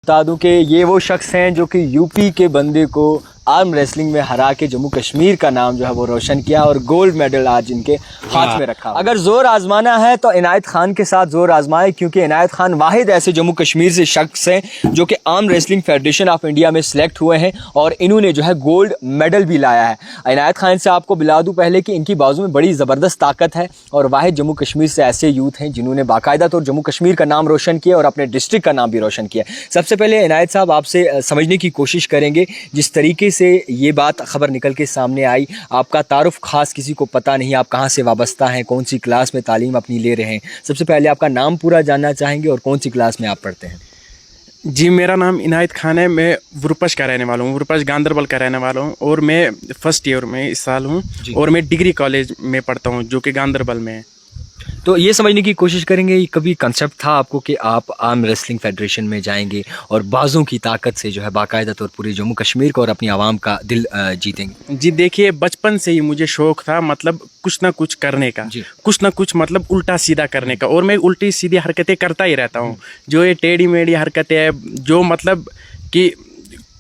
बता दूं कि ये वो शख्स हैं जो कि यूपी के बंदे को आर्म रेसलिंग में हरा के जम्मू कश्मीर का नाम जो है वो रोशन किया और गोल्ड मेडल आज इनके हाथ में रखा। अगर जोर आजमाना है तो इनायत खान के साथ जोर आजमाए, क्योंकि इनायत खान वाहिद ऐसे जम्मू कश्मीर से शख्स हैं जो कि arm wrestling federation of India में सिलेक्ट हुए हैं और इन्होंने जो है गोल्ड मेडल भी लाया है। इनायत खान से आपको बिला दूं पहले कि इनकी बाजू में बड़ी ज़बरदस्त ताकत है और वाहिद जम्मू कश्मीर से ऐसे यूथ हैं जिन्होंने बाकायदा तौर जम्मू कश्मीर का नाम रोशन किया और अपने डिस्ट्रिक्ट का नाम भी रोशन किया। सबसे पहले इनायत साहब आपसे समझने की कोशिश करेंगे, जिस तरीके से ये बात खबर निकल के सामने आई, आपका तारुफ खास किसी को पता नहीं, आप कहाँ से वाबस्ता हैं, कौन सी क्लास में तालीम अपनी ले रहे हैं। सबसे पहले आपका नाम पूरा जानना चाहेंगे और कौन सी क्लास में आप पढ़ते हैं। जी, मेरा नाम इनायत खान है। मैं वुरपश का रहने वाला हूँ, वुरपश गांधरबल का रहने वाला हूँ और मैं फर्स्ट ईयर में इस साल हूँ और मैं डिग्री कॉलेज में पढ़ता हूँ जो कि गांधरबल में है। तो ये समझने की कोशिश करेंगे, कभी कंसेप्ट था आपको कि आप आर्म रेसलिंग फेडरेशन में जाएंगे और बाजों की ताकत से जो है बाकायदा तौर पूरे जम्मू कश्मीर को और अपनी आवाम का दिल जीतेंगे? जी देखिए, बचपन से ही मुझे शौक था मतलब कुछ ना कुछ करने का, कुछ ना कुछ मतलब उल्टा सीधा करने का, और मैं उल्टी सीधी हरकतें करता ही रहता हूँ। जो ये टेढ़ी मेढ़ी हरकतें हैं जो मतलब कि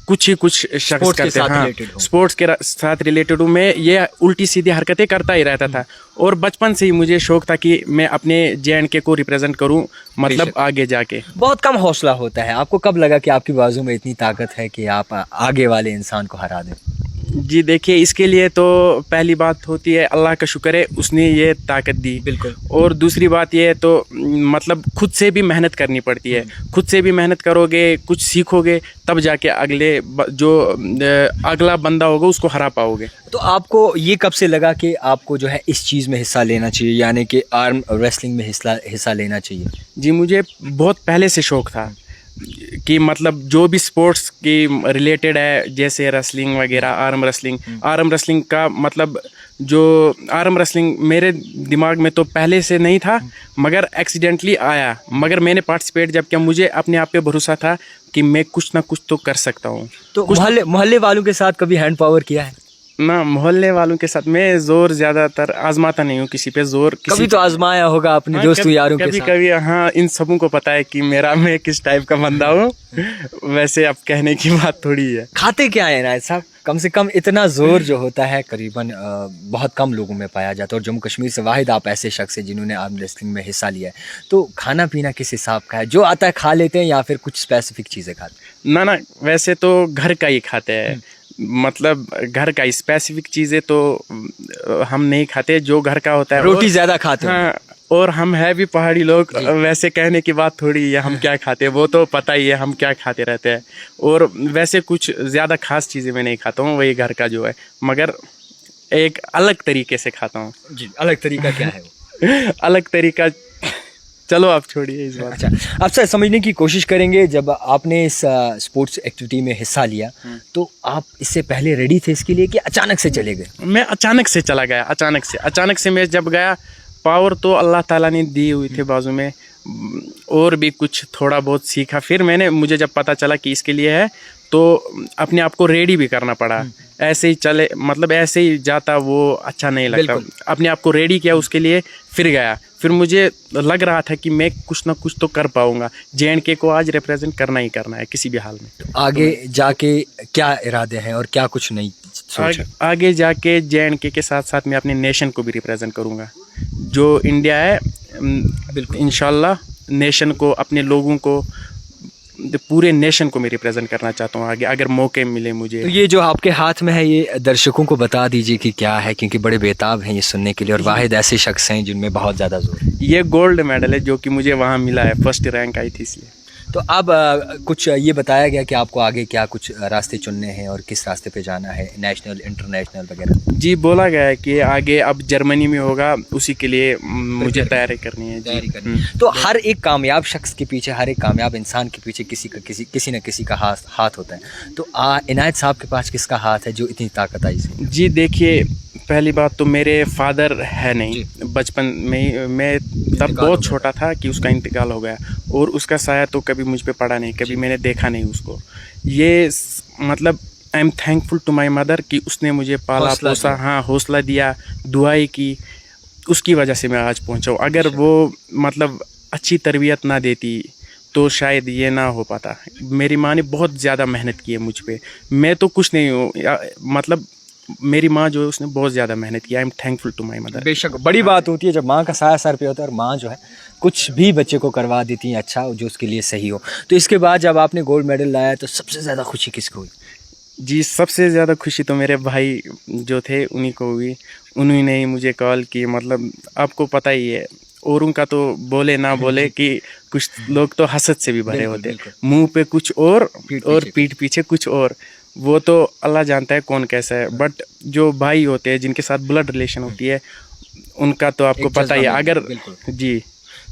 कुछ ही कुछ शख्स करते हैं, हाँ, स्पोर्ट्स के साथ रिलेटेड हूँ मैं, ये उल्टी सीधी हरकतें करता ही रहता था और बचपन से ही मुझे शौक था कि मैं अपने JNK को रिप्रेजेंट करूँ, मतलब आगे जाके। बहुत कम हौसला होता है, आपको कब लगा कि आपकी बाजू में इतनी ताकत है कि आप आगे वाले इंसान को हरा दें? जी देखिए, इसके लिए तो पहली बात होती है अल्लाह का शुक्र है, उसने ये ताकत दी। बिल्कुल। और दूसरी बात ये है तो मतलब खुद से भी मेहनत करनी पड़ती है। खुद से भी मेहनत करोगे, कुछ सीखोगे, तब जाके अगला बंदा होगा उसको हरा पाओगे। तो आपको ये कब से लगा कि आपको जो है इस चीज़ में हिस्सा लेना चाहिए, यानी कि आर्म रेसलिंग में हिस्सा लेना चाहिए? जी, मुझे बहुत पहले से शौक था कि मतलब जो भी स्पोर्ट्स की रिलेटेड है, जैसे रेसलिंग वगैरह, आर्म रेसलिंग का मतलब जो आर्म रेसलिंग मेरे दिमाग में तो पहले से नहीं था, मगर एक्सीडेंटली आया। मगर मैंने पार्टिसिपेट जब किया, मुझे अपने आप पे भरोसा था कि मैं कुछ ना कुछ तो कर सकता हूँ। तो मोहल्ले वालों के साथ कभी हैंड पावर किया है? ना, मोहल्ले वालों के साथ मैं जोर ज़्यादातर आजमाता नहीं हूँ किसी पे जोर। कभी तो आजमाया होगा अपने दोस्तों यारों के साथ? कभी हाँ, इन सबों को पता है कि मैं किस टाइप का बंदा हूँ। वैसे अब कहने की बात थोड़ी है। खाते क्या है इनायत साहब? कम से कम इतना जोर जो होता है करीबन बहुत कम लोगों में पाया जाता है और जम्मू कश्मीर से वाहिद आप ऐसे शख्स हैं जिन्होंने आर्म रेसलिंग में हिस्सा लिया है। तो खाना पीना किस हिसाब का है? जो आता है खा लेते हैं या फिर कुछ स्पेसिफिक चीज़ें खाते हैं? ना, वैसे तो घर का ही खाते हैं, मतलब घर का स्पेसिफिक चीज़ें तो हम नहीं खाते। जो घर का होता है, रोटी ज़्यादा खाते हैं। हाँ, और हम है भी पहाड़ी लोग, वैसे कहने की बात थोड़ी है हम क्या खाते हैं, वो तो पता ही है हम क्या खाते रहते हैं। और वैसे कुछ ज़्यादा खास चीज़ें मैं नहीं खाता हूँ, वही घर का जो है, मगर एक अलग तरीके से खाता हूँ। जी, अलग तरीका क्या है वो? अलग तरीका चलो आप छोड़िए इस बात। अच्छा, आप सर समझने की कोशिश करेंगे, जब आपने इस स्पोर्ट्स एक्टिविटी में हिस्सा लिया तो आप इससे पहले रेडी थे इसके लिए कि अचानक से चले गए? मैं अचानक से चला गया, अचानक से मैं जब गया, पावर तो अल्लाह ताला ने दी हुई थी बाजू में, और भी कुछ थोड़ा बहुत सीखा। फिर मुझे जब पता चला कि इसके लिए है तो अपने आप को रेडी भी करना पड़ा। ऐसे ही चले, मतलब ऐसे ही जाता वो अच्छा नहीं लगता। अपने आप को रेडी किया उसके लिए, फिर गया। फिर मुझे लग रहा था कि मैं कुछ ना कुछ तो कर पाऊंगा, JNK को आज रिप्रेजेंट करना ही करना है किसी भी हाल में। तो आगे जाके क्या इरादे हैं और क्या कुछ नहीं सोच? आगे जाके JNK के साथ साथ मैं अपने नेशन को भी रिप्रेजेंट करूंगा। जो इंडिया है, बिल्कुल इंशाल्लाह नेशन को, अपने लोगों को, पूरे नेशन को मैं रिप्रेजेंट करना चाहता हूँ आगे, अगर मौके मिले मुझे। तो ये जो आपके हाथ में है, ये दर्शकों को बता दीजिए कि क्या है, क्योंकि बड़े बेताब हैं ये सुनने के लिए और वाहिद ऐसे शख्स हैं जिनमें बहुत ज़्यादा जोर है। ये गोल्ड मेडल है जो कि मुझे वहाँ मिला है, फर्स्ट रैंक आई थी इसलिए। तो अब कुछ ये बताया गया कि आपको आगे क्या कुछ रास्ते चुनने हैं और किस रास्ते पे जाना है, नेशनल, इंटरनेशनल वगैरह? जी, बोला गया है कि आगे अब जर्मनी में होगा, उसी के लिए मुझे तैयारी करनी है। तो हर एक कामयाब शख्स के पीछे, हर एक कामयाब इंसान के पीछे किसी न किसी का हाथ होता है। तो इनायत साहब के पास किसका हाथ है जो इतनी ताकत आई? जी देखिए, पहली बात तो मेरे फादर है नहीं, बचपन में ही मैं तब बहुत छोटा था कि उसका इंतकाल हो गया, और उसका साया तो कभी मुझ पे पड़ा नहीं, कभी मैंने देखा नहीं उसको। ये मतलब I am thankful to my mother कि उसने मुझे पाला पोसा, हाँ, हौसला दिया, दुआई की, उसकी वजह से मैं आज पहुंचा हूँ। अगर वो मतलब अच्छी तरबियत ना देती तो शायद ये ना हो पाता। मेरी माँ ने बहुत ज़्यादा मेहनत की है मुझ पे, मैं तो कुछ नहीं हूँ मतलब मेरी माँ जो है उसने बहुत ज़्यादा मेहनत की। I am thankful to my mother. बेशक बड़ी बात होती है जब माँ का साया सर पे होता है और माँ जो है कुछ भी बच्चे को करवा देती है अच्छा जो उसके लिए सही हो। तो इसके बाद जब आपने गोल्ड मेडल लाया तो सबसे ज़्यादा खुशी किसको हुई? जी, सबसे ज़्यादा खुशी तो मेरे भाई जो थे उन्हीं को हुई। उन्होंने ही मुझे कॉल की, मतलब आपको पता ही है औरों का तो बोले ना बोले कि कुछ लोग तो हसद से भी भरे होते हैं, मुंह पे कुछ और पीठ पीछे कुछ और। वो तो अल्लाह जानता है कौन कैसा है, बट जो भाई होते हैं जिनके साथ ब्लड रिलेशन होती है उनका तो आपको पता ही है। अगर जी,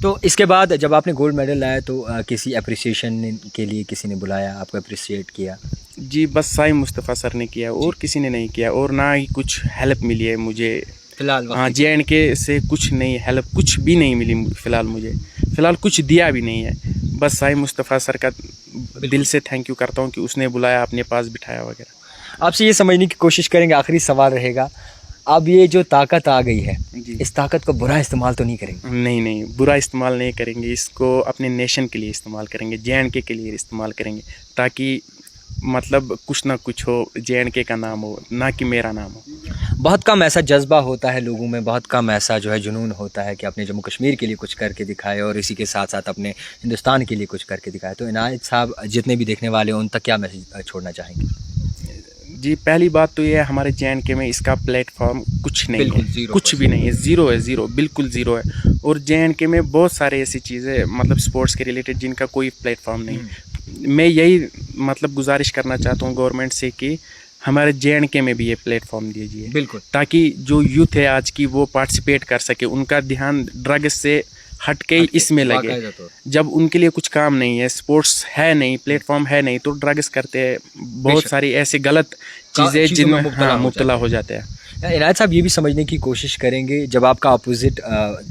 तो इसके बाद जब आपने गोल्ड मेडल लाया तो किसी अप्रिसिएशन के लिए किसी ने बुलाया, आपको अप्रिशिएट किया? जी, बस साई मुस्तफ़ा सर ने किया और किसी ने नहीं किया, और ना ही कुछ हेल्प मिली है मुझे फिलहाल हाँ JNK से कुछ नहीं, हेल्प कुछ भी नहीं मिली फिलहाल मुझे, फिलहाल कुछ दिया भी नहीं है। बस साई मुस्तफ़ा सर का दिल से थैंक यू करता हूँ कि उसने बुलाया, अपने पास बिठाया वगैरह। आपसे ये समझने की कोशिश करेंगे, आखिरी सवाल रहेगा, अब ये जो ताकत आ गई है जी, इस ताकत को बुरा इस्तेमाल तो नहीं करेंगे? नहीं नहीं, बुरा इस्तेमाल नहीं करेंगे, इसको अपने नेशन के लिए इस्तेमाल करेंगे, JNK के लिए इस्तेमाल करेंगे, ताकि मतलब कुछ ना कुछ हो, JNK का नाम हो, ना कि मेरा नाम हो। बहुत कम ऐसा जज्बा होता है लोगों में, बहुत कम ऐसा जो है जुनून होता है कि अपने जम्मू कश्मीर के लिए कुछ करके दिखाए और इसी के साथ साथ अपने हिंदुस्तान के लिए कुछ करके दिखाए। तो इनायत साहब जितने भी देखने वाले हैं उन तक क्या मैसेज छोड़ना चाहेंगे? जी, पहली बात तो ये है, हमारे JNK में इसका प्लेटफॉर्म कुछ नहीं है, कुछ भी नहीं है, ज़ीरो है, ज़ीरो, बिल्कुल ज़ीरो है। और JNK में बहुत सारे ऐसी चीज़ें मतलब स्पोर्ट्स के रिलेटेड जिनका कोई प्लेटफॉर्म नहीं है। मैं यही मतलब गुजारिश करना चाहता हूँ गवर्नमेंट से कि हमारे JNK में भी ये प्लेटफॉर्म दीजिए, बिल्कुल, ताकि जो यूथ है आज की वो पार्टिसिपेट कर सके, उनका ध्यान ड्रग्स से हट के इसमें लगे। जब उनके लिए कुछ काम नहीं है, स्पोर्ट्स है नहीं, प्लेटफॉर्म है नहीं, तो ड्रग्स करते हैं, बहुत सारी ऐसी गलत चीज़ें जिनमें मुब्तला हो जाते हैं। इनायत साहब ये भी समझने की कोशिश करेंगे, जब आपका अपोजिट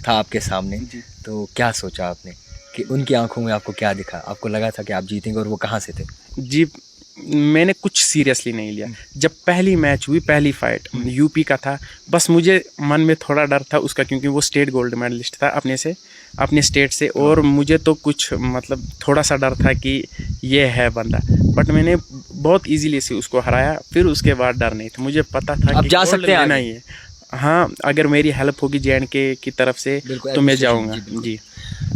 था आपके सामने तो क्या सोचा आपने कि उनकी आंखों में आपको क्या दिखा? आपको लगा था कि आप जीतेंगे और वो कहाँ से थे? जी, मैंने कुछ सीरियसली नहीं लिया। जब पहली मैच हुई, पहली फाइट यूपी का था, बस मुझे मन में थोड़ा डर था उसका, क्योंकि वो स्टेट गोल्ड मेडलिस्ट था अपने स्टेट से, और मुझे तो कुछ मतलब थोड़ा सा डर था कि ये है बंदा, बट मैंने बहुत इजीली से उसको हराया। फिर उसके बाद डर नहीं था, मुझे पता था अब कि जा सकते हैं नहीं है। हाँ, अगर मेरी हेल्प होगी JNK की तरफ से तो मैं जाऊँगा। जी,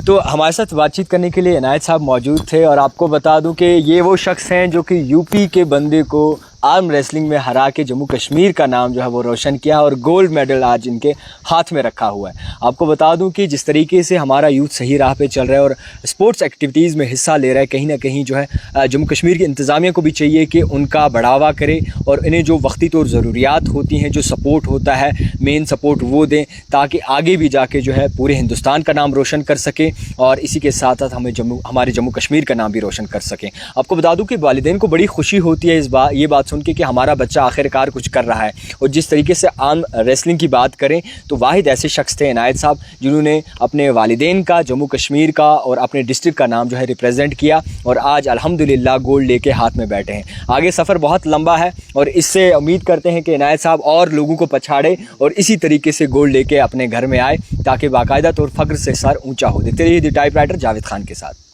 तो हमारे साथ बातचीत करने के लिए इनायत साहब मौजूद थे और आपको बता दूं कि ये वो शख्स हैं जो कि यूपी के बंदे को आर्म रेसलिंग में हरा के जम्मू कश्मीर का नाम जो है वो रोशन किया और गोल्ड मेडल आज इनके हाथ में रखा हुआ है। आपको बता दूं कि जिस तरीके से हमारा यूथ सही राह पे चल रहा है और स्पोर्ट्स एक्टिविटीज़ में हिस्सा ले रहा है, कहीं ना कहीं जो है जम्मू कश्मीर की इंतज़ामिया को भी चाहिए कि उनका बढ़ावा करे और इन्हें जो वक्ती तौर ज़रूरियात होती हैं, जो सपोर्ट होता है, मेन सपोर्ट वो दें, ताकि आगे भी जाके जो है पूरे हिंदुस्तान का नाम रोशन कर सकें और इसी के साथ साथ हमारे जम्मू कश्मीर का नाम भी रोशन कर सकें। आपको बता दूं कि वालिदैन को बड़ी खुशी होती है ये बात सुन के कि हमारा बच्चा आखिरकार कुछ कर रहा है। और जिस तरीके से आर्म रेसलिंग की बात करें तो वाहिद ऐसे शख्स थे इनायत साहब जिन्होंने अपने वालिदैन का, जम्मू कश्मीर का और अपने डिस्ट्रिक्ट का नाम जो है रिप्रेजेंट किया और आज अल्हम्दुलिल्लाह गोल्ड लेके हाथ में बैठे हैं। आगे सफ़र बहुत लंबा है और इससे उम्मीद करते हैं कि इनायत साहब और लोगों को पछाड़े और इसी तरीके से गोल्ड लेके अपने घर में आए ताकि बाकायदा तौर फ़ख्र से सर ऊँचा हो। देखते रहिए द टाइपराइटर जावेद खान के साथ।